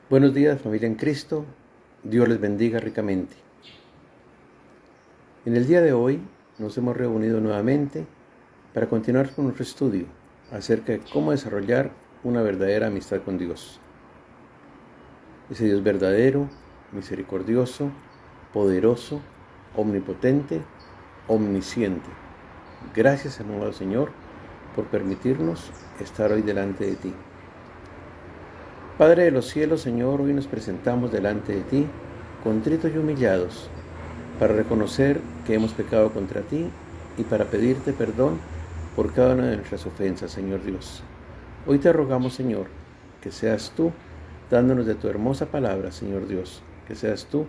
Buenos días, familia en Cristo. Dios les bendiga ricamente. En el día de hoy nos hemos reunido nuevamente para continuar con nuestro estudio acerca de cómo desarrollar una verdadera amistad con Dios. Ese Dios verdadero, misericordioso, poderoso, omnipotente, omnisciente. Gracias, amado Señor, por permitirnos estar hoy delante de ti. Padre de los cielos, Señor, hoy nos presentamos delante de ti, contritos y humillados, para reconocer que hemos pecado contra ti y para pedirte perdón por cada una de nuestras ofensas, Señor Dios. Hoy te rogamos, Señor, que seas tú dándonos de tu hermosa palabra, Señor Dios, que seas tú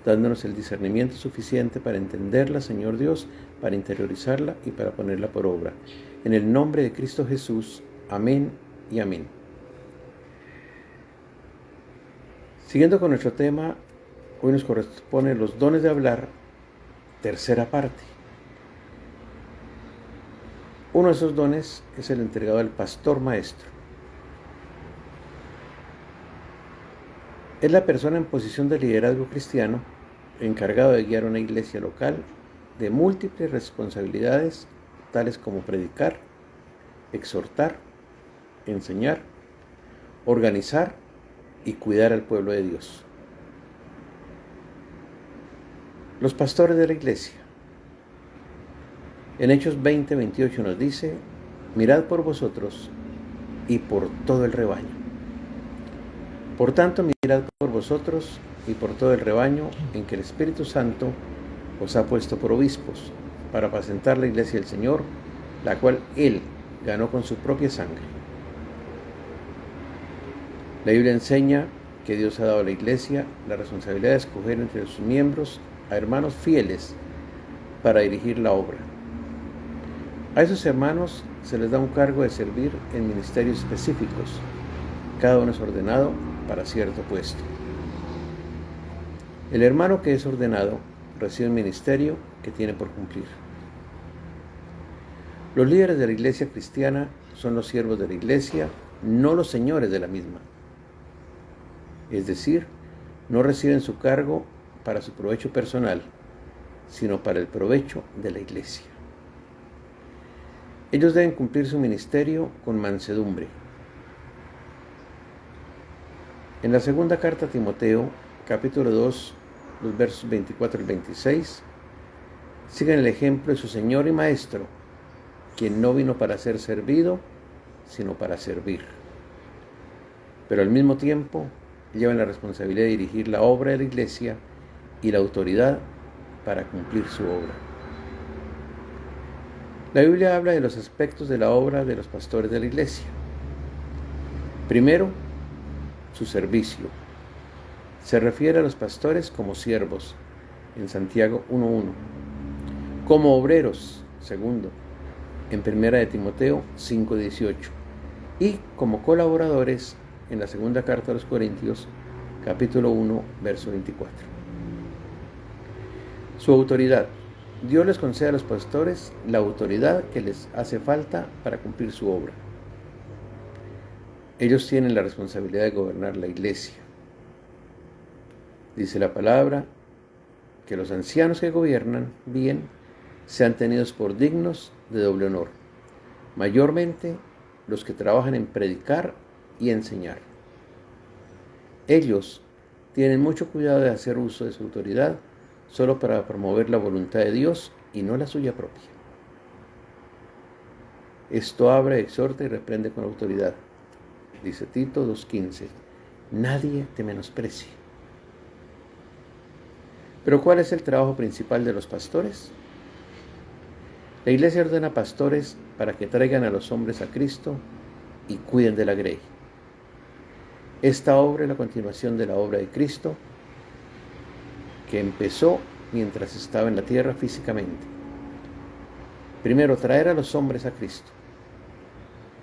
dándonos el discernimiento suficiente para entenderla, Señor Dios, para interiorizarla y para ponerla por obra. En el nombre de Cristo Jesús, amén y amén. Siguiendo con nuestro tema, hoy nos corresponde los dones de hablar, tercera parte. Uno de esos dones es el entregado al pastor maestro. Es la persona en posición de liderazgo cristiano, encargado de guiar una iglesia local de múltiples responsabilidades, tales como predicar, exhortar, enseñar, organizar y cuidar al pueblo de Dios. Los pastores de la iglesia. En Hechos 20:28 nos dice: mirad por vosotros y por todo el rebaño. Por tanto, mirad por vosotros y por todo el rebaño en que el Espíritu Santo os ha puesto por obispos, para apacentar la iglesia del Señor, la cual Él ganó con su propia sangre. La Biblia enseña que Dios ha dado a la iglesia la responsabilidad de escoger entre sus miembros a hermanos fieles para dirigir la obra. A esos hermanos se les da un cargo de servir en ministerios específicos. Cada uno es ordenado para cierto puesto. El hermano que es ordenado recibe un ministerio que tiene por cumplir. Los líderes de la iglesia cristiana son los siervos de la iglesia, no los señores de la misma. Es decir, no reciben su cargo para su provecho personal, sino para el provecho de la iglesia. Ellos deben cumplir su ministerio con mansedumbre. En la segunda carta a Timoteo, capítulo 2, los versos 24 al 26, siguen el ejemplo de su Señor y Maestro, quien no vino para ser servido, sino para servir. Pero al mismo tiempo, llevan la responsabilidad de dirigir la obra de la iglesia y la autoridad para cumplir su obra. La Biblia habla de los aspectos de la obra de los pastores de la iglesia. Primero, su servicio. Se refiere a los pastores como siervos, en Santiago 1:1, como obreros, segundo, en 1 de Timoteo 5:18, y como colaboradores en la segunda carta a los Corintios, capítulo 1, verso 24. Su autoridad. Dios les concede a los pastores la autoridad que les hace falta para cumplir su obra. Ellos tienen la responsabilidad de gobernar la iglesia. Dice la palabra que los ancianos que gobiernan bien sean tenidos por dignos de doble honor, mayormente los que trabajan en predicar y enseñar. Ellos tienen mucho cuidado de hacer uso de su autoridad solo para promover la voluntad de Dios y no la suya propia. Esto abre, exhorta y reprende con autoridad. Dice Tito 2:15, nadie te menosprecie. Pero ¿cuál es el trabajo principal de los pastores? La iglesia ordena pastores para que traigan a los hombres a Cristo y cuiden de la grey. Esta obra es la continuación de la obra de Cristo, que empezó mientras estaba en la tierra físicamente. Primero, traer a los hombres a Cristo.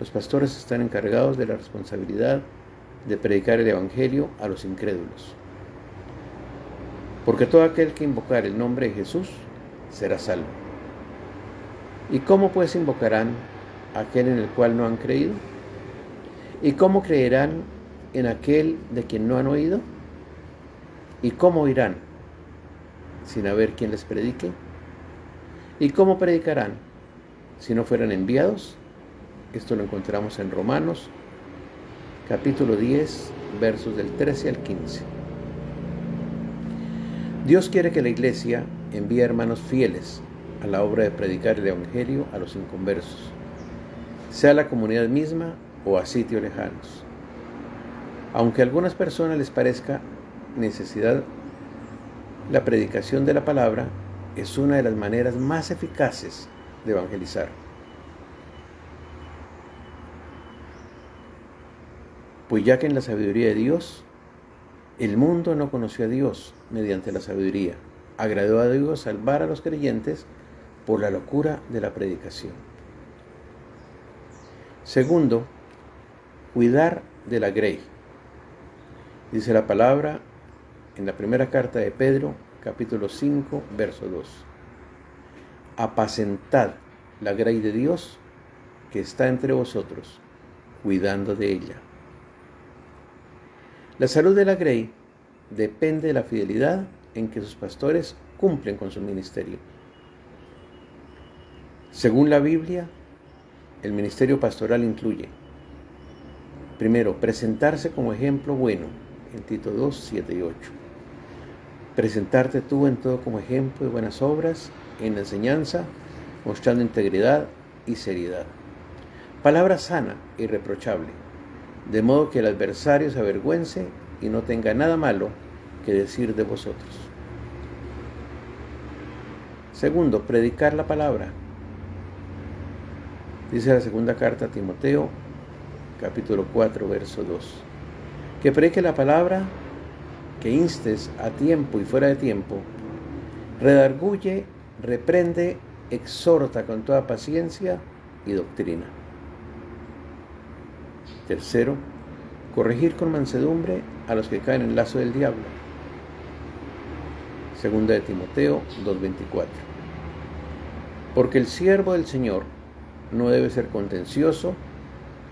Los pastores están encargados de la responsabilidad de predicar el Evangelio a los incrédulos. Porque todo aquel que invocar el nombre de Jesús será salvo. ¿Y cómo pues invocarán a aquel en el cual no han creído? ¿Y cómo creerán en aquel de quien no han oído? ¿Y cómo oirán sin haber quien les predique? ¿Y cómo predicarán si no fueran enviados? Esto lo encontramos en Romanos, capítulo 10, versos del 13 al 15. Dios quiere que la Iglesia envíe hermanos fieles a la obra de predicar el Evangelio a los inconversos, sea la comunidad misma o a sitios lejanos. Aunque a algunas personas les parezca necesidad, la predicación de la palabra es una de las maneras más eficaces de evangelizar. Pues ya que en la sabiduría de Dios, el mundo no conoció a Dios mediante la sabiduría, agradó a Dios salvar a los creyentes por la locura de la predicación. Segundo, cuidar de la grey. Dice la palabra en la primera carta de Pedro, capítulo 5, verso 2. Apacentad la grey de Dios que está entre vosotros, cuidando de ella. La salud de la grey depende de la fidelidad en que sus pastores cumplen con su ministerio. Según la Biblia, el ministerio pastoral incluye, primero, presentarse como ejemplo bueno, en Tito 2, 7 y 8. Presentarte tú en todo como ejemplo de buenas obras, en la enseñanza, mostrando integridad y seriedad. Palabra sana e irreprochable, de modo que el adversario se avergüence y no tenga nada malo que decir de vosotros. Segundo, predicar la palabra. Dice la segunda carta a Timoteo, capítulo 4, verso 2. Que predique la palabra, que instes a tiempo y fuera de tiempo, redarguye, reprende, exhorta con toda paciencia y doctrina. Tercero, corregir con mansedumbre a los que caen en el lazo del diablo. Segunda de Timoteo 2:24. Porque el siervo del Señor no debe ser contencioso,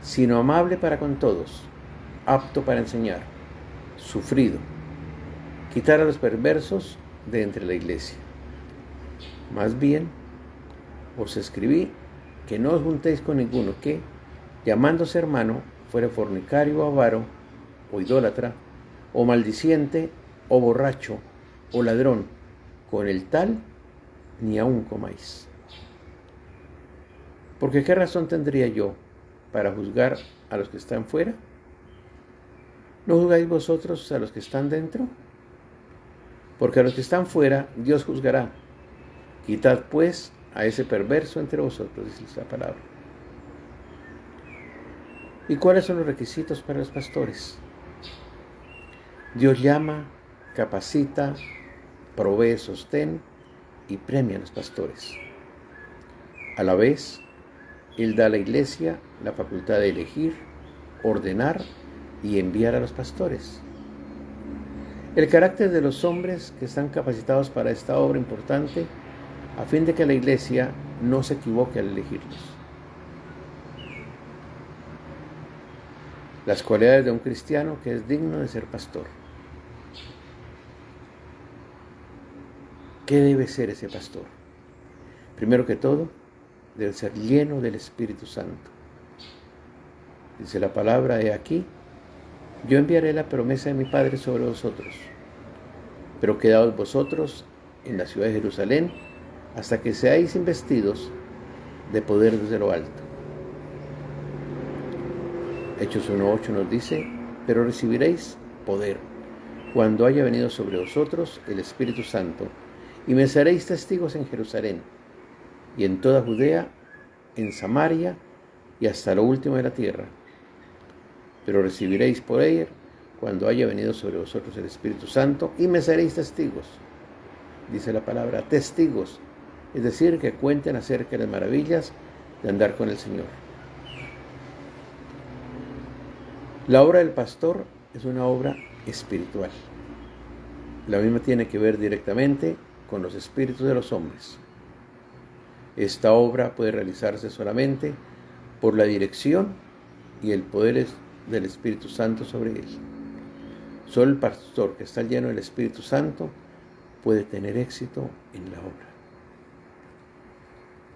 sino amable para con todos, apto para enseñar, sufrido, quitar a los perversos de entre la iglesia. Más bien, os escribí que no os juntéis con ninguno que, llamándose hermano, fuere fornicario o avaro, o idólatra, o maldiciente, o borracho, o ladrón, con el tal ni aun comáis. Porque ¿qué razón tendría yo para juzgar a los que están fuera? ¿No juzgáis vosotros a los que están dentro? Porque a los que están fuera Dios juzgará. Quitad pues a ese perverso entre vosotros, dice la palabra. ¿Y cuáles son los requisitos para los pastores? Dios llama, capacita, provee sostén y premia a los pastores. A la vez, Él da a la iglesia la facultad de elegir, ordenar y enviar a los pastores. El carácter de los hombres que están capacitados para esta obra importante, a fin de que la iglesia no se equivoque al elegirlos. Las cualidades de un cristiano que es digno de ser pastor. ¿Qué debe ser ese pastor? Primero que todo, debe ser lleno del Espíritu Santo. Dice la palabra, he aquí, yo enviaré la promesa de mi Padre sobre vosotros, pero quedaos vosotros en la ciudad de Jerusalén hasta que seáis investidos de poder desde lo alto. Hechos 1:8 nos dice, pero recibiréis poder cuando haya venido sobre vosotros el Espíritu Santo, y me seréis testigos en Jerusalén, y en toda Judea, en Samaria, y hasta lo último de la tierra. Pero recibiréis poder cuando haya venido sobre vosotros el Espíritu Santo, y me seréis testigos. Dice la palabra, testigos, es decir, que cuenten acerca de las maravillas de andar con el Señor. La obra del pastor es una obra espiritual. La misma tiene que ver directamente con los espíritus de los hombres. Esta obra puede realizarse solamente por la dirección y el poder del Espíritu Santo sobre él. Solo el pastor que está lleno del Espíritu Santo puede tener éxito en la obra.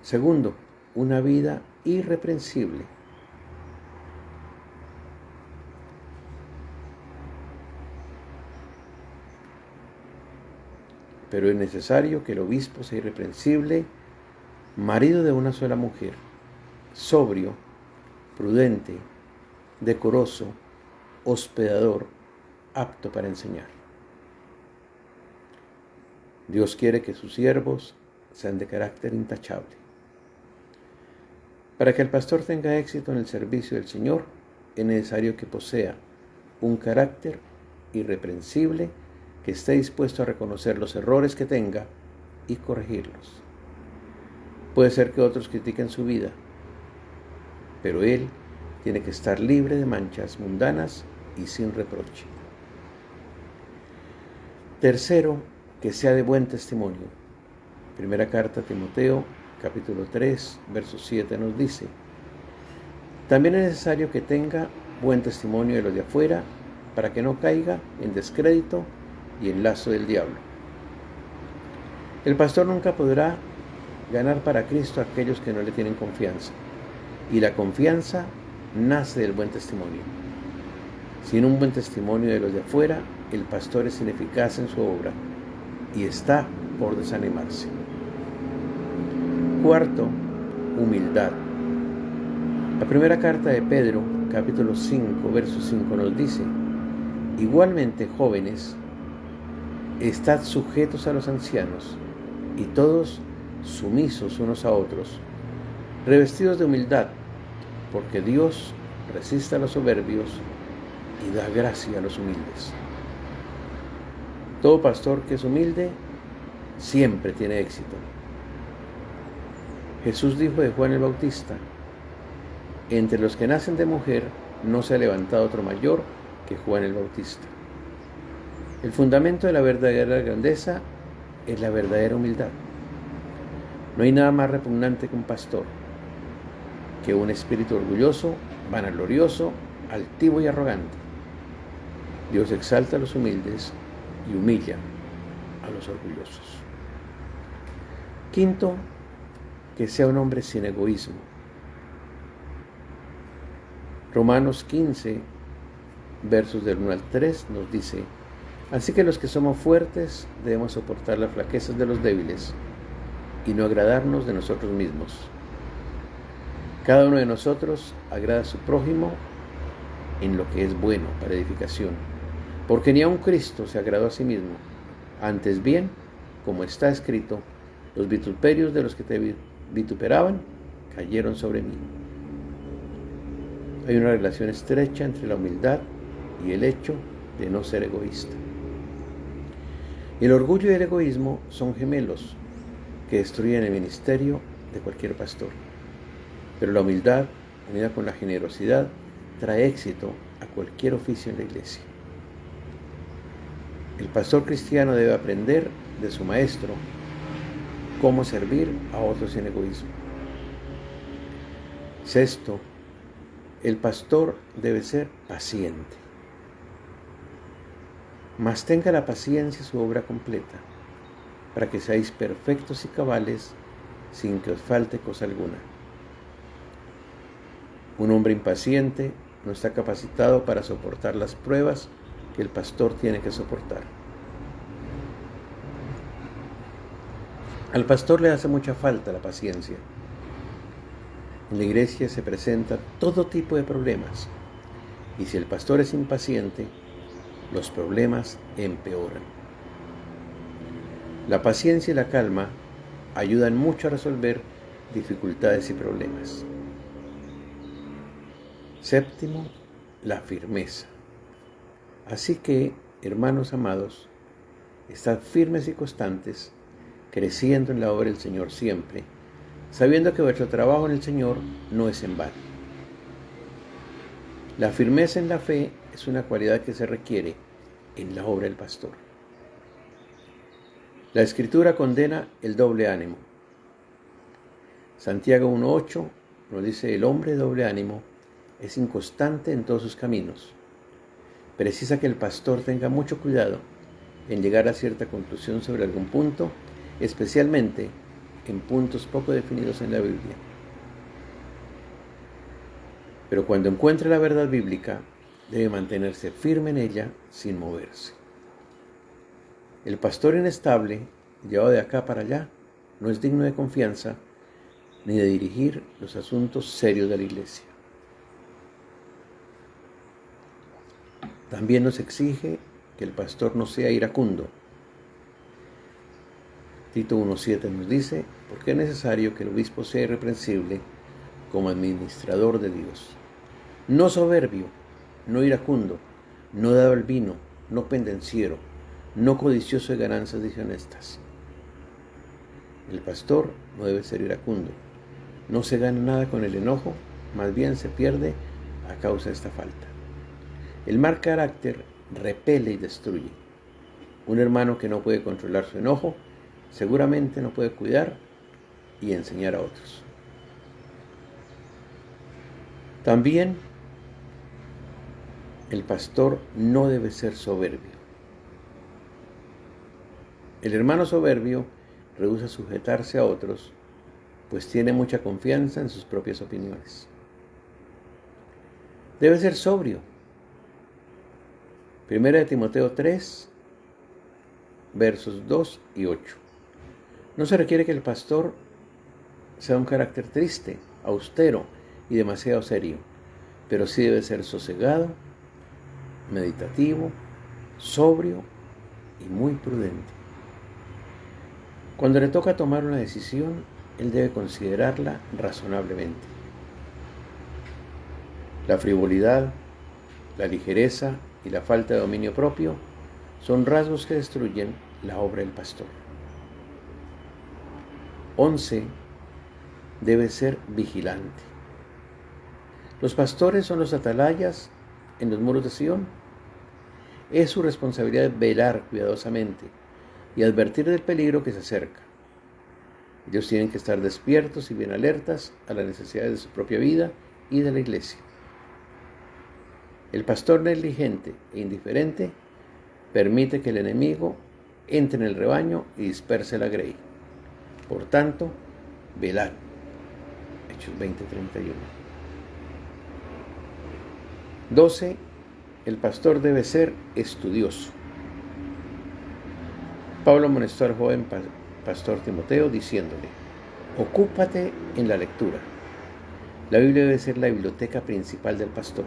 Segundo, una vida irreprensible. Pero es necesario que el obispo sea irreprensible, marido de una sola mujer, sobrio, prudente, decoroso, hospedador, apto para enseñar. Dios quiere que sus siervos sean de carácter intachable. Para que el pastor tenga éxito en el servicio del Señor, es necesario que posea un carácter irreprensible, que esté dispuesto a reconocer los errores que tenga y corregirlos. Puede ser que otros critiquen su vida, pero él tiene que estar libre de manchas mundanas y sin reproche. Tercero, que sea de buen testimonio. Primera carta a Timoteo, capítulo 3, verso 7 nos dice: también es necesario que tenga buen testimonio de los de afuera, para que no caiga en descrédito y en lazo del diablo. El pastor nunca podrá ganar para Cristo a aquellos que no le tienen confianza, y la confianza nace del buen testimonio. Sin un buen testimonio de los de afuera, el pastor es ineficaz en su obra y está por desanimarse. Cuarto, humildad. La primera carta de Pedro, capítulo 5, verso 5 nos dice: igualmente, jóvenes, estad sujetos a los ancianos, y todos sumisos unos a otros, revestidos de humildad, porque Dios resiste a los soberbios y da gracia a los humildes. Todo pastor que es humilde siempre tiene éxito. Jesús dijo de Juan el Bautista: entre los que nacen de mujer no se ha levantado otro mayor que Juan el Bautista. El fundamento de la verdadera grandeza es la verdadera humildad. No hay nada más repugnante que un pastor, que un espíritu orgulloso, vanaglorioso, altivo y arrogante. Dios exalta a los humildes y humilla a los orgullosos. Quinto, que sea un hombre sin egoísmo. Romanos 15, versos del 1 al 3 nos dice: así que los que somos fuertes debemos soportar las flaquezas de los débiles y no agradarnos de nosotros mismos. Cada uno de nosotros agrada a su prójimo en lo que es bueno para edificación, porque ni aun Cristo se agradó a sí mismo. Antes bien, como está escrito: los vituperios de los que te vituperaban cayeron sobre mí. Hay una relación estrecha entre la humildad y el hecho de no ser egoísta. El orgullo y el egoísmo son gemelos que destruyen el ministerio de cualquier pastor. Pero la humildad, unida con la generosidad, trae éxito a cualquier oficio en la iglesia. El pastor cristiano debe aprender de su maestro cómo servir a otros sin egoísmo. Sexto, el pastor debe ser paciente. Mas tenga la paciencia su obra completa, para que seáis perfectos y cabales, sin que os falte cosa alguna. Un hombre impaciente no está capacitado para soportar las pruebas que el pastor tiene que soportar. Al pastor le hace mucha falta la paciencia. En la iglesia se presenta todo tipo de problemas, y si el pastor es impaciente, los problemas empeoran. La paciencia y la calma ayudan mucho a resolver dificultades y problemas. Séptimo, la firmeza. Así que, hermanos amados, estad firmes y constantes, creciendo en la obra del Señor siempre, sabiendo que vuestro trabajo en el Señor no es en vano. La firmeza en la fe es una cualidad que se requiere en la obra del pastor. La Escritura condena el doble ánimo. Santiago 1:8 nos dice: el hombre de doble ánimo es inconstante en todos sus caminos. Precisa que el pastor tenga mucho cuidado en llegar a cierta conclusión sobre algún punto, especialmente en puntos poco definidos en la Biblia. Pero cuando encuentre la verdad bíblica, debe mantenerse firme en ella sin moverse. El pastor inestable, llevado de acá para allá, no es digno de confianza ni de dirigir los asuntos serios de la iglesia. También nos exige que el pastor no sea iracundo. Tito 1:7 nos dice, porque es necesario que el obispo sea irreprensible como administrador de Dios. No soberbio, no iracundo, no dado al vino, no pendenciero, no codicioso de ganancias deshonestas. El pastor no debe ser iracundo. No se gana nada con el enojo, más bien se pierde a causa de esta falta. El mal carácter repele y destruye. Un hermano que no puede controlar su enojo, seguramente no puede cuidar y enseñar a otros. También el pastor no debe ser soberbio. El hermano soberbio rehúsa sujetarse a otros, pues tiene mucha confianza en sus propias opiniones. Debe ser sobrio. 1 Timoteo 3, versos 2 y 8. No se requiere que el pastor sea un carácter triste, austero y demasiado serio, pero sí debe ser sosegado, meditativo, sobrio y muy prudente. Cuando le toca tomar una decisión, él debe considerarla razonablemente. La frivolidad, la ligereza y la falta de dominio propio son rasgos que destruyen la obra del pastor. 11. Debe ser vigilante. Los pastores son los atalayas en los muros de Sion. Es su responsabilidad velar cuidadosamente y advertir del peligro que se acerca. Ellos tienen que estar despiertos y bien alertas a las necesidades de su propia vida y de la iglesia. El pastor negligente e indiferente permite que el enemigo entre en el rebaño y disperse la grey. Por tanto, velad. Hechos 20:31. 12. El pastor debe ser estudioso. Pablo amonestó al joven pastor Timoteo diciéndole, ocúpate en la lectura. La Biblia debe ser la biblioteca principal del pastor.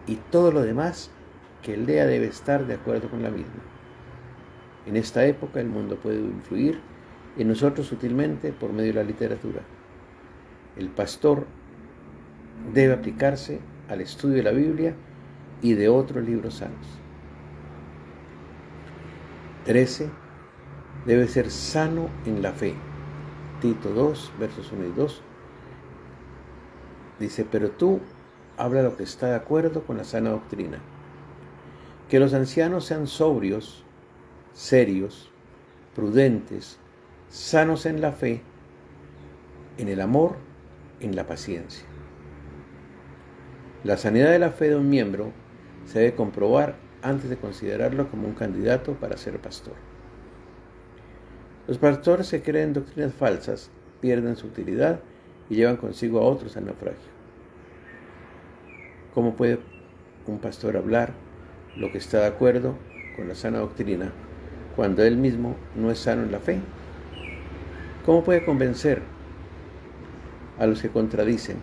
Y todo lo demás que él lea debe estar de acuerdo con la misma. En esta época el mundo puede influir en nosotros sutilmente por medio de la literatura. El pastor debe aplicarse al estudio de la Biblia y de otros libros sanos. 13. Debe ser sano en la fe. Tito 2, versos 1 y 2. Dice, pero tú habla lo que está de acuerdo con la sana doctrina. Que los ancianos sean sobrios, serios, prudentes, sanos en la fe, en el amor, en la paciencia. La sanidad de la fe de un miembro se debe comprobar antes de considerarlo como un candidato para ser pastor. Los pastores que creen doctrinas falsas pierden su utilidad y llevan consigo a otros al naufragio. ¿Cómo puede un pastor hablar lo que está de acuerdo con la sana doctrina cuando él mismo no es sano en la fe? ¿Cómo puede convencer a los que contradicen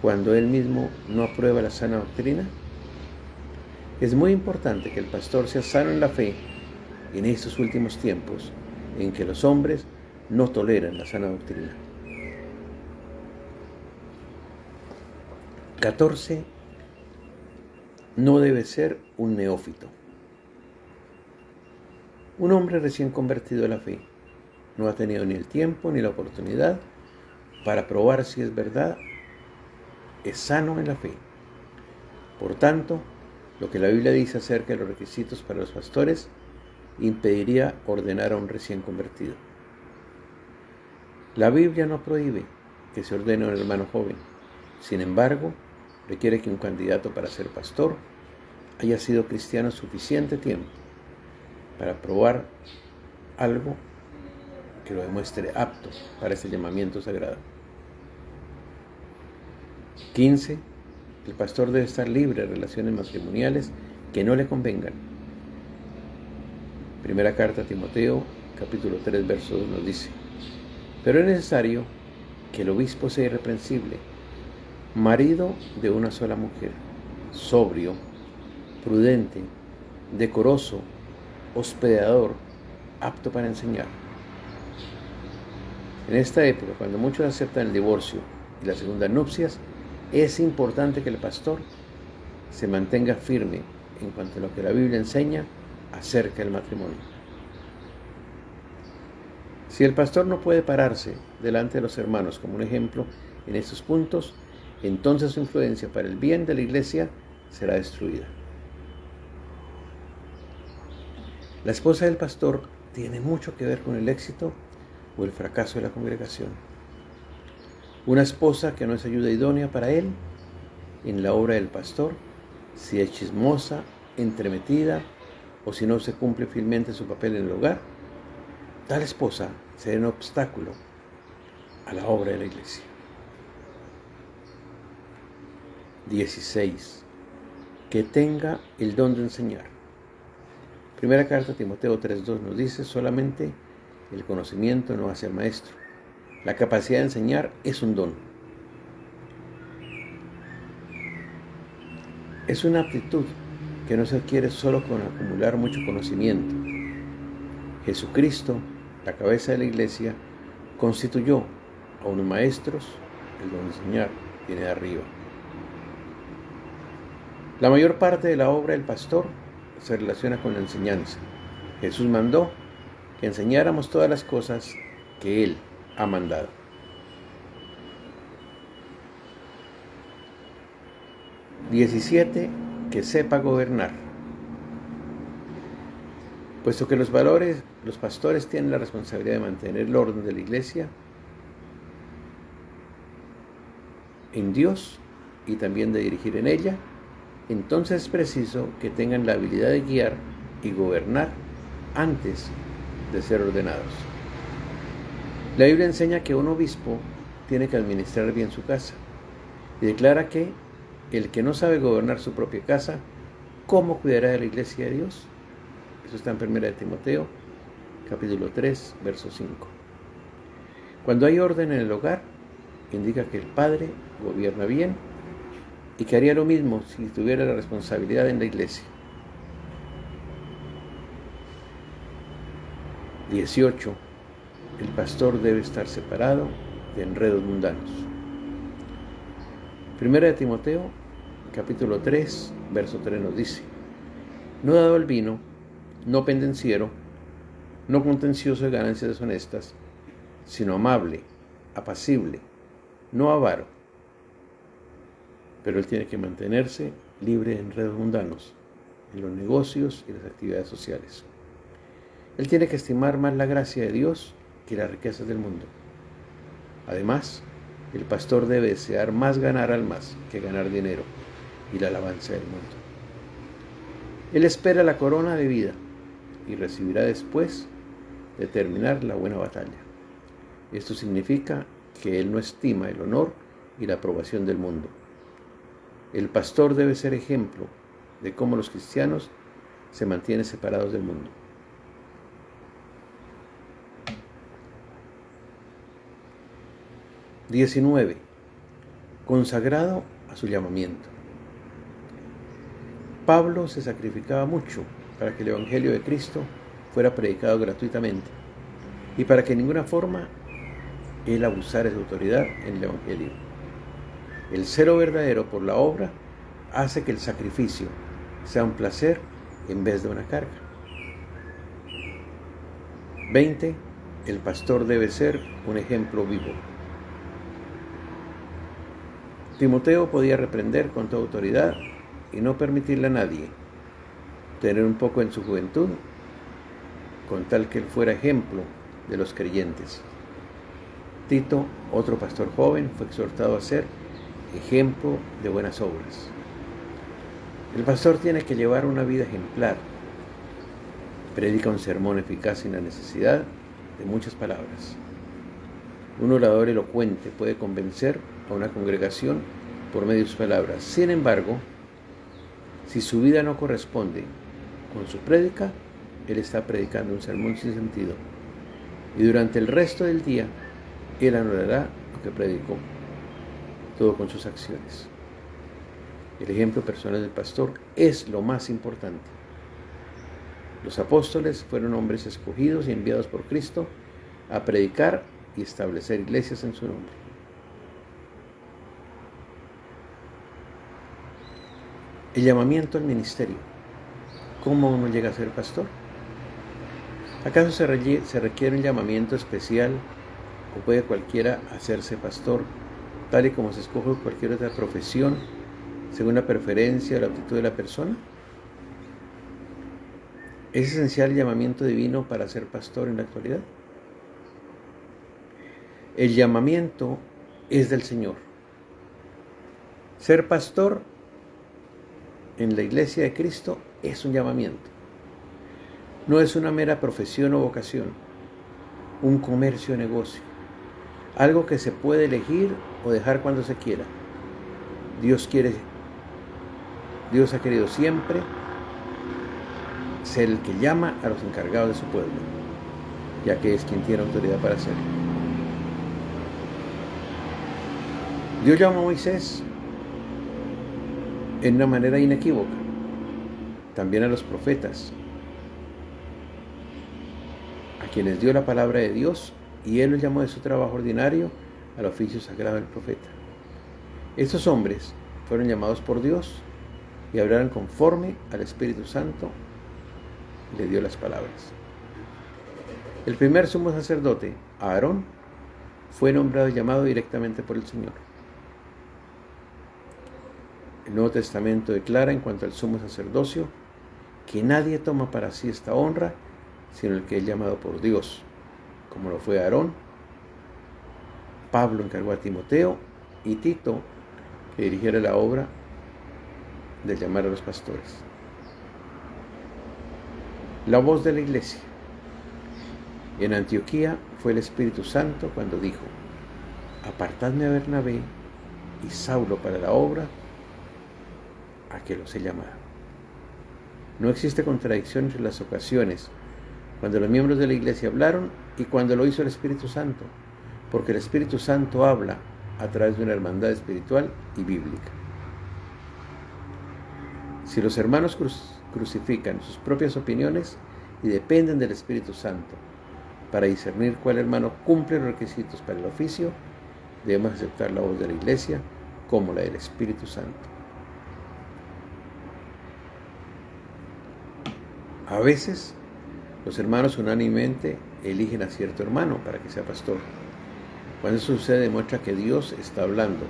cuando él mismo no aprueba la sana doctrina? Es muy importante que el pastor sea sano en la fe en estos últimos tiempos en que los hombres no toleran la sana doctrina. 14. No debe ser un neófito. Un hombre recién convertido a la fe no ha tenido ni el tiempo ni la oportunidad para probar si es verdad, es sano en la fe. Por tanto, lo que la Biblia dice acerca de los requisitos para los pastores impediría ordenar a un recién convertido. La Biblia no prohíbe que se ordene a un hermano joven, Sin embargo, requiere que un candidato para ser pastor haya sido cristiano suficiente tiempo para probar algo que lo demuestre apto para ese llamamiento sagrado. 15. El pastor debe estar libre de relaciones matrimoniales que no le convengan. Primera carta a Timoteo, capítulo 3, verso 2 nos dice: pero es necesario que el obispo sea irreprensible, marido de una sola mujer, sobrio, prudente, decoroso, hospedador, apto para enseñar. En esta época, cuando muchos aceptan el divorcio y las segundas nupcias, es importante que el pastor se mantenga firme en cuanto a lo que la Biblia enseña acerca del matrimonio. Si el pastor no puede pararse delante de los hermanos como un ejemplo en estos puntos, entonces su influencia para el bien de la iglesia será destruida. La esposa del pastor tiene mucho que ver con el éxito o el fracaso de la congregación. Una esposa que no es ayuda idónea para él en la obra del pastor, si es chismosa, entremetida o si no se cumple fielmente su papel en el hogar, tal esposa será un obstáculo a la obra de la iglesia. 16. Que tenga el don de enseñar. Primera carta a Timoteo 3:2 nos dice: solamente el conocimiento no hace al maestro. La capacidad de enseñar es un don. Es una aptitud que no se adquiere solo con acumular mucho conocimiento. Jesucristo, la cabeza de la iglesia, constituyó a unos maestros. El don de enseñar viene de arriba. La mayor parte de la obra del pastor se relaciona con la enseñanza. Jesús mandó que enseñáramos todas las cosas que Él ha mandado. (17) Que sepa gobernar. Puesto que los pastores tienen la responsabilidad de mantener el orden de la iglesia en Dios y también de dirigir en ella, entonces es preciso que tengan la habilidad de guiar y gobernar antes de ser ordenados. La Biblia enseña que un obispo tiene que administrar bien su casa y declara que el que no sabe gobernar su propia casa, ¿cómo cuidará de la iglesia de Dios? Eso está en 1 Timoteo, capítulo 3, verso 5. Cuando hay orden en el hogar, indica que el padre gobierna bien y que haría lo mismo si tuviera la responsabilidad en la iglesia. 18. El pastor debe estar separado de enredos mundanos. 1 Timoteo, capítulo 3, verso 3 nos dice: no dado al vino, no pendenciero, no contencioso de ganancias deshonestas, sino amable, apacible, no avaro. Pero él tiene que mantenerse libre de enredos mundanos en los negocios y las actividades sociales. Él tiene que estimar más la gracia de Dios que las riquezas del mundo. Además, el pastor debe desear más ganar almas que ganar dinero y la alabanza del mundo. Él espera la corona de vida y recibirá después de terminar la buena batalla. Esto significa que él no estima el honor y la aprobación del mundo. El pastor debe ser ejemplo de cómo los cristianos se mantienen separados del mundo. 19. Consagrado a su llamamiento. Pablo se sacrificaba mucho para que el Evangelio de Cristo fuera predicado gratuitamente y para que de ninguna forma él abusara de su autoridad en el Evangelio. El celo verdadero por la obra hace que el sacrificio sea un placer en vez de una carga. 20. El pastor debe ser un ejemplo vivo. Timoteo podía reprender con toda autoridad y no permitirle a nadie tener un poco en su juventud, con tal que él fuera ejemplo de los creyentes. Tito, otro pastor joven, fue exhortado a ser ejemplo de buenas obras. El pastor tiene que llevar una vida ejemplar. Predica un sermón eficaz sin la necesidad de muchas palabras. Un orador elocuente puede convencer a una congregación por medio de sus palabras. Sin embargo, si su vida no corresponde con su prédica, él está predicando un sermón sin sentido. Y durante el resto del día, él anulará lo que predicó, todo con sus acciones. El ejemplo personal del pastor es lo más importante. Los apóstoles fueron hombres escogidos y enviados por Cristo a predicar y establecer iglesias en su nombre. El llamamiento al ministerio. ¿Cómo uno llega a ser pastor? ¿Acaso se requiere un llamamiento especial o puede cualquiera hacerse pastor, tal y como se escoge cualquier otra profesión, según la preferencia o la aptitud de la persona? ¿Es esencial el llamamiento divino para ser pastor en la actualidad? El llamamiento es del Señor. Ser pastor en la iglesia de Cristo es un llamamiento. No es una mera profesión o vocación, un comercio o negocio, algo que se puede elegir o dejar cuando se quiera. Dios ha querido siempre ser el que llama a los encargados de su pueblo, ya que es quien tiene autoridad para hacerlo. Dios llamó a Moisés en una manera inequívoca, también a los profetas, a quienes dio la palabra de Dios, y Él los llamó de su trabajo ordinario al oficio sagrado del profeta. Estos hombres fueron llamados por Dios y hablaron conforme al Espíritu Santo y le dio las palabras. El primer sumo sacerdote, Aarón, fue nombrado y llamado directamente por el Señor. El Nuevo Testamento declara en cuanto al sumo sacerdocio que nadie toma para sí esta honra sino el que es llamado por Dios, como lo fue Aarón. Pablo encargó a Timoteo y Tito que dirigiera la obra de llamar a los pastores. La voz de la iglesia. En Antioquía fue el Espíritu Santo cuando dijo: apartadme a Bernabé y Saulo para la obra a que los he llamado. No existe contradicción entre las ocasiones cuando los miembros de la iglesia hablaron y cuando lo hizo el Espíritu Santo, porque el Espíritu Santo habla a través de una hermandad espiritual y bíblica. Si los hermanos crucifican sus propias opiniones y dependen del Espíritu Santo para discernir cuál hermano cumple los requisitos para el oficio, debemos aceptar la voz de la iglesia como la del Espíritu Santo. A veces, los hermanos unánimemente eligen a cierto hermano para que sea pastor. Cuando eso sucede, demuestra que Dios está hablando,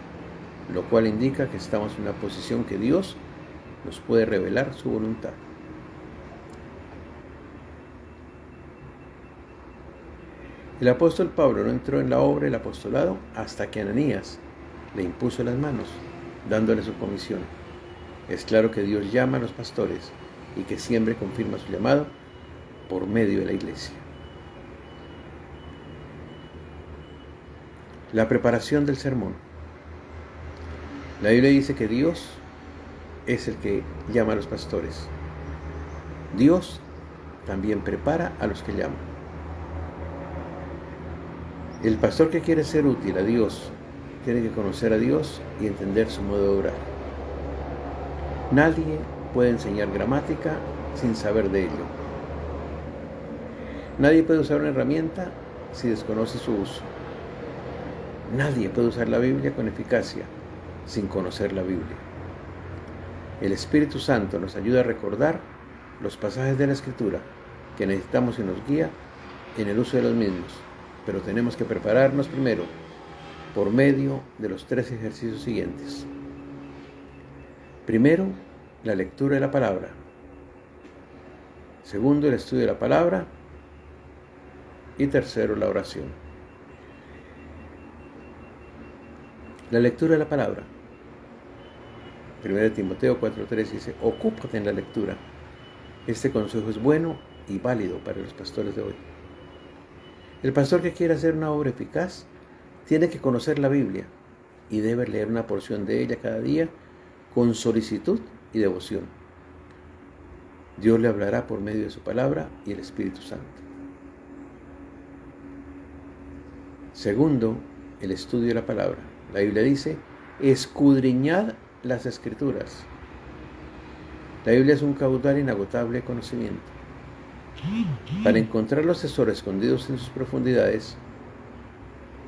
lo cual indica que estamos en una posición que Dios nos puede revelar su voluntad. El apóstol Pablo no entró en la obra del apostolado hasta que Ananías le impuso las manos, dándole su comisión. Es claro que Dios llama a los pastores y que siempre confirma su llamado por medio de la iglesia. La preparación del sermón. La Biblia dice que Dios es el que llama a los pastores. Dios también prepara a los que llaman. El pastor que quiere ser útil a Dios tiene que conocer a Dios y entender su modo de obrar. Nadie puede enseñar gramática sin saber de ello. Nadie puede usar una herramienta si desconoce su uso. Nadie puede usar la Biblia con eficacia sin conocer la Biblia. El Espíritu Santo nos ayuda a recordar los pasajes de la Escritura que necesitamos y nos guía en el uso de los mismos, pero tenemos que prepararnos primero por medio de los 3 ejercicios siguientes. Primero, la lectura de la palabra. Segundo, el estudio de la palabra. Y tercero, la oración. La lectura de la palabra. 1 Timoteo 4:3 dice, ocúpate en la lectura. Este consejo es bueno y válido para los pastores de hoy. El pastor que quiere hacer una obra eficaz tiene que conocer la Biblia y debe leer una porción de ella cada día con solicitud y devoción. Dios le hablará por medio de su palabra y el Espíritu Santo. Segundo, el estudio de la palabra. La Biblia dice, escudriñad las Escrituras. La Biblia es un caudal inagotable de conocimiento. Para encontrar los tesoros escondidos en sus profundidades,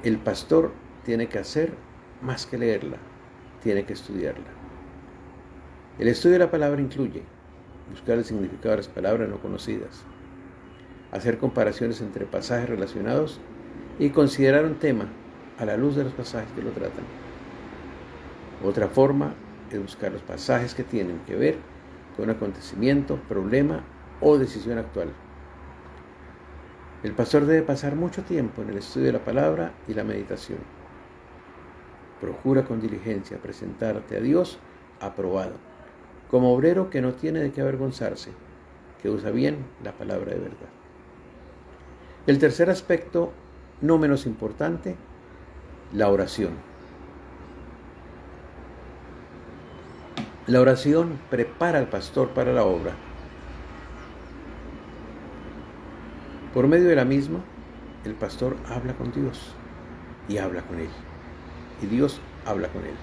el pastor tiene que hacer más que leerla, tiene que estudiarla. El estudio de la palabra incluye buscar el significado de las palabras no conocidas, hacer comparaciones entre pasajes relacionados y considerar un tema a la luz de los pasajes que lo tratan. Otra forma es buscar los pasajes que tienen que ver con un acontecimiento, problema o decisión actual. El pastor debe pasar mucho tiempo en el estudio de la palabra y la meditación. Procura con diligencia presentarte a Dios aprobado, como obrero que no tiene de qué avergonzarse, que usa bien la palabra de verdad. El tercer aspecto, no menos importante, la oración. La oración prepara al pastor para la obra. Por medio de la misma, el pastor habla con Dios y habla con él. Y Dios habla con él.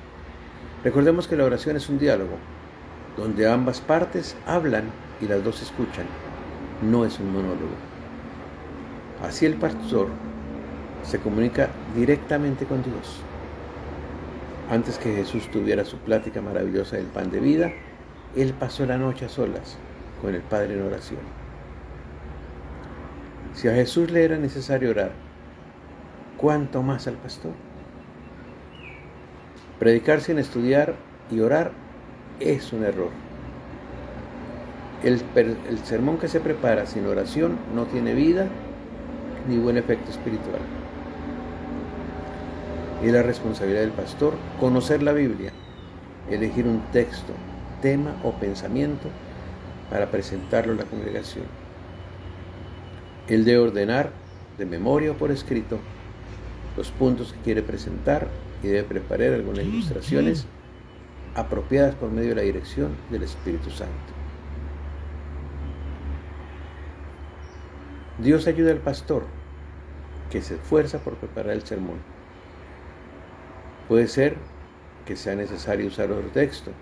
Recordemos que la oración es un diálogo, donde ambas partes hablan y las dos escuchan. No es un monólogo. Así el pastor se comunica directamente con Dios. Antes que Jesús tuviera su plática maravillosa del pan de vida, él pasó la noche a solas con el Padre en oración. Si a Jesús le era necesario orar, ¿cuánto más al pastor? Predicar sin estudiar y orar es un error. El sermón que se prepara sin oración no tiene vida ni buen efecto espiritual. Es la responsabilidad del pastor conocer la Biblia, elegir un texto, tema o pensamiento para presentarlo a la congregación. Él debe ordenar de memoria o por escrito los puntos que quiere presentar y debe preparar algunas ilustraciones apropiadas por medio de la dirección del Espíritu Santo. Dios ayuda al pastor que se esfuerza por preparar el sermón. Puede ser que sea necesario usar otro texto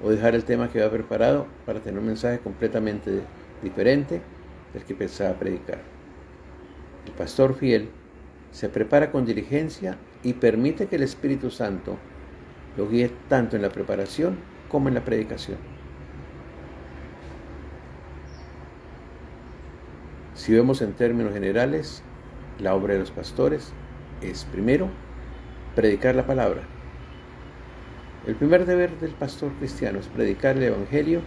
o dejar el tema que va preparado para tener un mensaje completamente diferente del que pensaba predicar. El pastor fiel se prepara con diligencia y permite que el Espíritu Santo lo guíe tanto en la preparación como en la predicación. Si vemos en términos generales, la obra de los pastores es, primero, predicar la palabra. El primer deber del pastor cristiano es predicar el Evangelio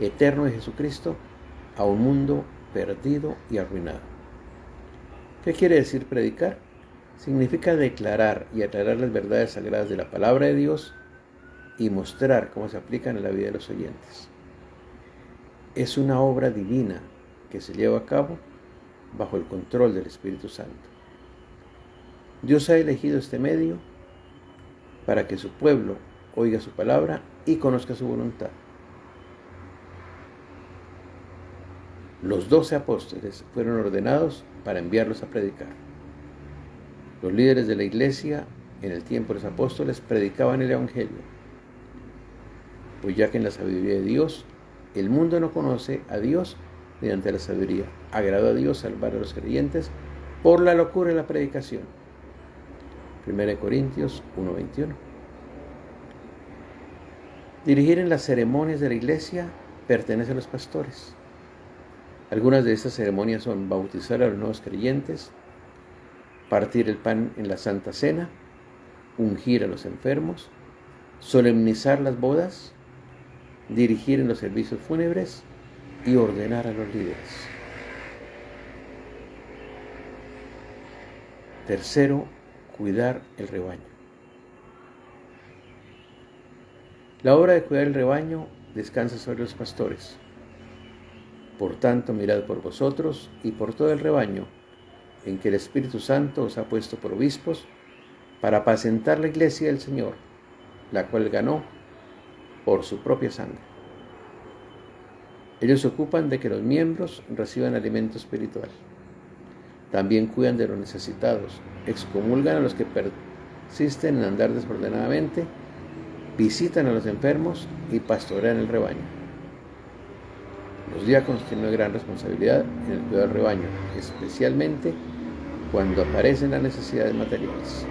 eterno de Jesucristo a un mundo perdido y arruinado. ¿Qué quiere decir predicar? Significa declarar y aclarar las verdades sagradas de la palabra de Dios y mostrar cómo se aplican en la vida de los oyentes. Es una obra divina que se lleva a cabo bajo el control del Espíritu Santo. Dios ha elegido este medio para que su pueblo oiga su palabra y conozca su voluntad. Los 12 apóstoles fueron ordenados para enviarlos a predicar. Los líderes de la iglesia en el tiempo de los apóstoles predicaban el Evangelio, pues ya que en la sabiduría de Dios, el mundo no conoce a Dios mediante la sabiduría. Agradó a Dios salvar a los creyentes por la locura de la predicación. 1 Corintios 1:21. Dirigir en las ceremonias de la iglesia pertenece a los pastores. Algunas de estas ceremonias son bautizar a los nuevos creyentes, partir el pan en la Santa Cena, ungir a los enfermos, solemnizar las bodas, dirigir en los servicios fúnebres y ordenar a los líderes. Tercero, cuidar el rebaño. La obra de cuidar el rebaño descansa sobre los pastores. Por tanto, mirad por vosotros y por todo el rebaño, en que el Espíritu Santo os ha puesto por obispos, para apacentar la iglesia del Señor, la cual ganó por su propia sangre. Ellos se ocupan de que los miembros reciban alimento espiritual. También cuidan de los necesitados, excomulgan a los que persisten en andar desordenadamente, visitan a los enfermos y pastorean el rebaño. Los diáconos tienen una gran responsabilidad en el cuidado del rebaño, especialmente cuando aparecen las necesidades materiales.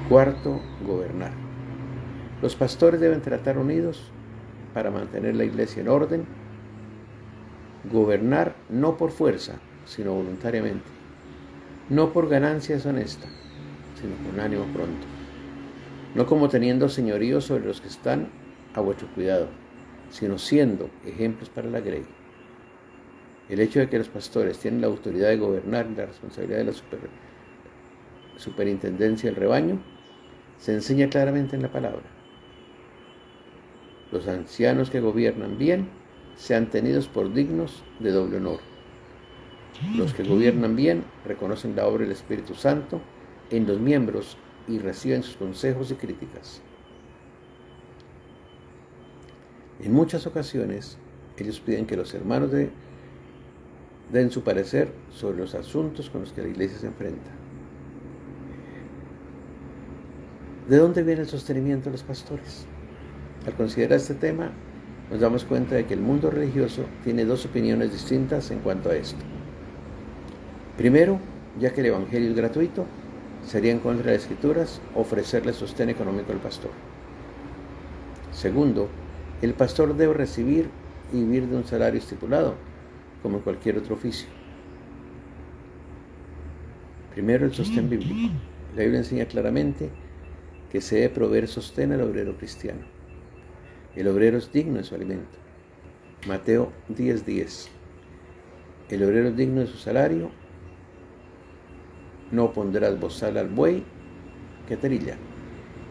Cuarto, gobernar. Los pastores deben tratar unidos para mantener la iglesia en orden. Gobernar no por fuerza, sino voluntariamente. No por ganancia deshonesta, sino con ánimo pronto. No como teniendo señorío sobre los que están a vuestro cuidado, sino siendo ejemplos para la grey. El hecho de que los pastores tienen la autoridad de gobernar y la responsabilidad de la superintendencia del rebaño se enseña claramente en la palabra. Los ancianos que gobiernan bien sean tenidos por dignos de doble honor. Los que gobiernan bien reconocen la obra del Espíritu Santo en los miembros y reciben sus consejos y críticas. En muchas ocasiones, ellos piden que los hermanos den su parecer sobre los asuntos con los que la iglesia se enfrenta. ¿De dónde viene el sostenimiento de los pastores? Al considerar este tema, nos damos cuenta de que el mundo religioso tiene dos opiniones distintas en cuanto a esto. Primero, ya que el evangelio es gratuito, sería en contra de las Escrituras ofrecerle sostén económico al pastor. Segundo, el pastor debe recibir y vivir de un salario estipulado, como en cualquier otro oficio. Primero, el sostén bíblico. La Biblia enseña claramente que se debe proveer sostén al obrero cristiano. El obrero es digno de su alimento. Mateo 10:10. El obrero es digno de su salario. No pondrás bozal al buey que trilla.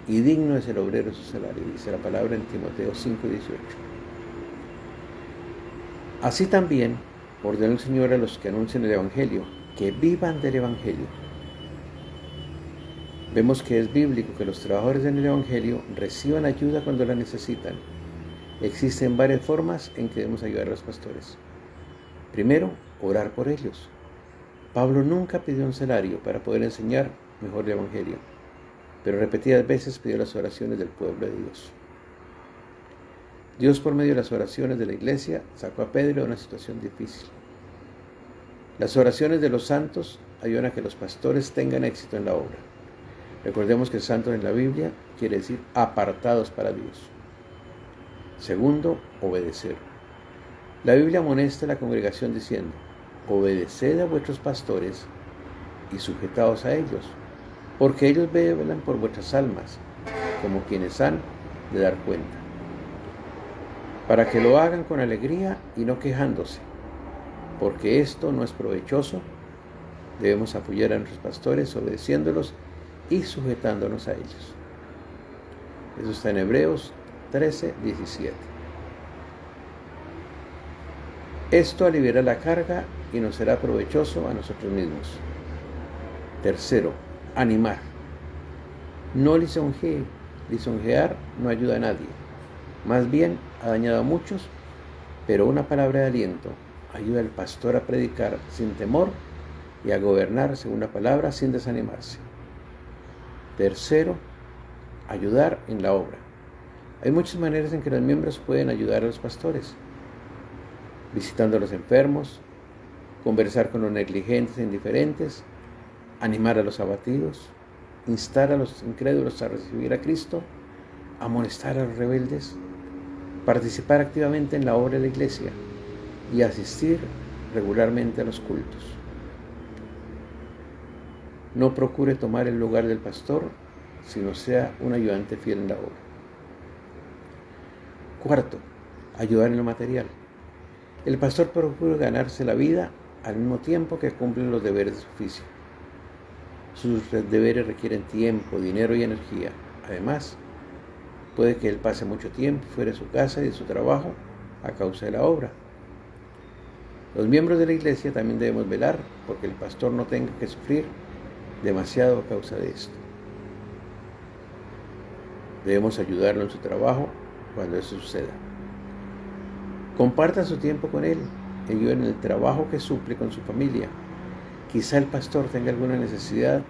Y digno es el obrero de su salario, dice la palabra en Timoteo 5:18. Así también ordenó el Señor a los que anuncian el Evangelio, que vivan del Evangelio. Vemos que es bíblico que los trabajadores en el Evangelio reciban ayuda cuando la necesitan. Existen varias formas en que debemos ayudar a los pastores. Primero, orar por ellos. Pablo nunca pidió un salario para poder enseñar mejor el Evangelio, pero repetidas veces pidió las oraciones del pueblo de Dios. Dios, por medio de las oraciones de la iglesia, sacó a Pedro de una situación difícil. Las oraciones de los santos ayudan a que los pastores tengan éxito en la obra. Recordemos que santos en la Biblia quiere decir apartados para Dios. Segundo, obedecer. La Biblia amonesta a la congregación diciendo: obedeced a vuestros pastores y sujetaos a ellos, porque ellos velan por vuestras almas, como quienes han de dar cuenta, para que lo hagan con alegría y no quejándose, porque esto no es provechoso. Debemos apoyar a nuestros pastores obedeciéndolos y sujetándonos a ellos. Eso está en Hebreos 13:17. Esto aliviará la carga y nos será provechoso a nosotros mismos. Tercero, animar. No lisonjee. Lisonjear no ayuda a nadie. Más bien ha dañado a muchos, pero una palabra de aliento ayuda al pastor a predicar sin temor y a gobernar según la palabra sin desanimarse. Tercero, ayudar en la obra. Hay muchas maneras en que los miembros pueden ayudar a los pastores: visitando a los enfermos, conversar con los negligentes e indiferentes, animar a los abatidos, instar a los incrédulos a recibir a Cristo, amonestar a los rebeldes, participar activamente en la obra de la iglesia y asistir regularmente a los cultos. No procure tomar el lugar del pastor, sino sea un ayudante fiel en la obra. Cuarto, ayudar en lo material. El pastor procura ganarse la vida al mismo tiempo que cumple los deberes de su oficio. Sus deberes requieren tiempo, dinero y energía. Además, Puede que él pase mucho tiempo fuera de su casa y de su trabajo a causa de la obra. Los miembros de la iglesia también debemos velar porque el pastor no tenga que sufrir demasiado a causa de esto. Debemos ayudarlo en su trabajo cuando eso suceda. Comparta su tiempo con él, ayude en el trabajo que suple con su familia. Quizá el pastor tenga alguna necesidad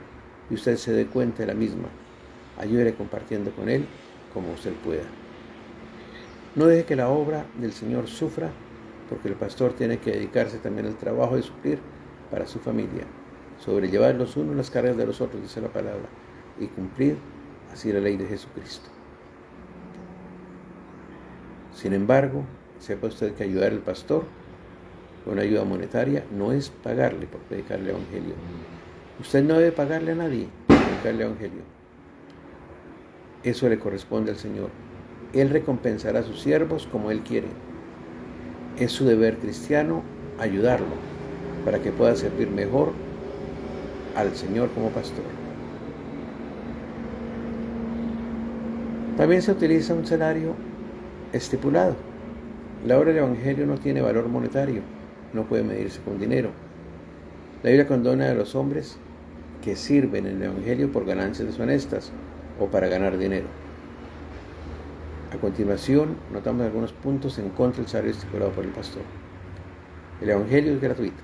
y usted se dé cuenta de la misma. Ayúdele compartiendo con él como usted pueda. No deje que la obra del Señor sufra, porque el pastor tiene que dedicarse también al trabajo de suplir para su familia, sobrellevar los unos las cargas de los otros, dice la palabra, y cumplir así la ley de Jesucristo. Sin embargo, sepa usted que ayudar al pastor con ayuda monetaria no es pagarle por predicarle el Evangelio. Usted no debe pagarle a nadie por predicarle el Evangelio. Eso le corresponde al Señor. Él recompensará a sus siervos como Él quiere. Es su deber cristiano ayudarlo para que pueda servir mejor al Señor como pastor. También se utiliza un salario estipulado. La obra del Evangelio no tiene valor monetario, no puede medirse con dinero. La Biblia condena a los hombres que sirven en el Evangelio por ganancias deshonestas o para ganar dinero. A continuación, notamos algunos puntos en contra del salario estipulado por el pastor. El Evangelio es gratuito.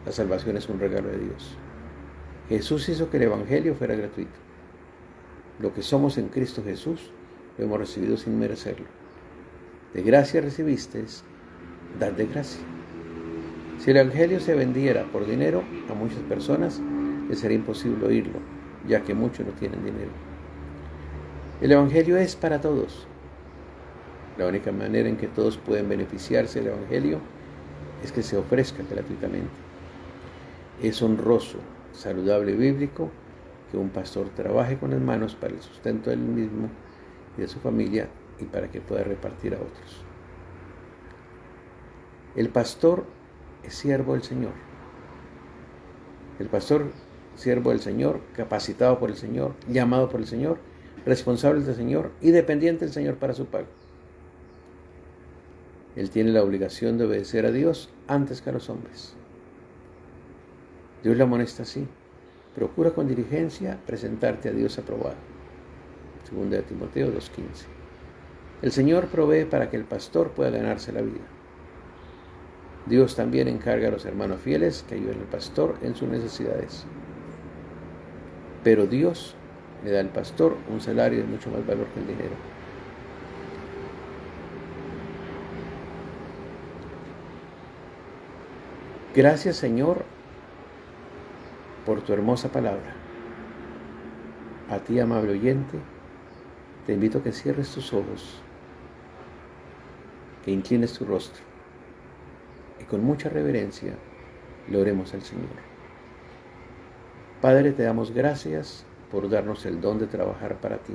La salvación es un regalo de Dios. Jesús hizo que el Evangelio fuera gratuito. Lo que somos en Cristo Jesús lo hemos recibido sin merecerlo. De gracia recibisteis, dad de gracia. Si el Evangelio se vendiera por dinero, a muchas personas les sería imposible oírlo, ya que muchos no tienen dinero. El Evangelio es para todos. La única manera en que todos pueden beneficiarse del Evangelio es que se ofrezca gratuitamente. Es honroso, saludable y bíblico que un pastor trabaje con las manos para el sustento de él mismo y de su familia y para que pueda repartir a otros. El pastor es siervo del Señor. El pastor, siervo del Señor, capacitado por el Señor, llamado por el Señor, responsable del Señor y dependiente del Señor para su pago. Él tiene la obligación de obedecer a Dios antes que a los hombres. Dios le amonesta así: procura con diligencia presentarte a Dios aprobado. 2 Timoteo 2:15. El Señor provee para que el pastor pueda ganarse la vida. Dios también encarga a los hermanos fieles que ayuden al pastor en sus necesidades. Pero Dios le da al pastor un salario de mucho más valor que el dinero. Gracias, Señor, por tu hermosa palabra. A ti, amable oyente, te invito a que cierres tus ojos, que inclines tu rostro y con mucha reverencia le oremos al Señor. Padre, te damos gracias por darnos el don de trabajar para ti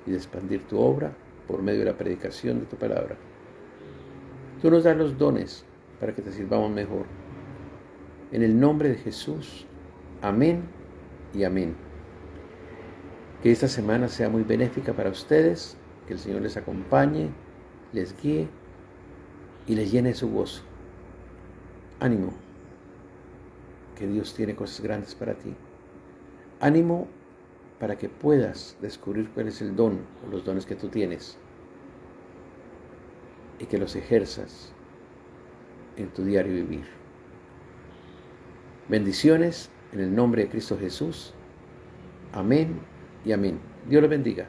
y de expandir tu obra por medio de la predicación de tu palabra. Tú nos das los dones para que te sirvamos mejor. En el nombre de Jesús, amén y amén. Que esta semana sea muy benéfica para ustedes, que el Señor les acompañe, les guíe y les llene su gozo. Ánimo, que Dios tiene cosas grandes para ti. Ánimo para que puedas descubrir cuál es el don o los dones que tú tienes y que los ejerzas en tu diario vivir. Bendiciones en el nombre de Cristo Jesús. Amén y amén. Dios los bendiga.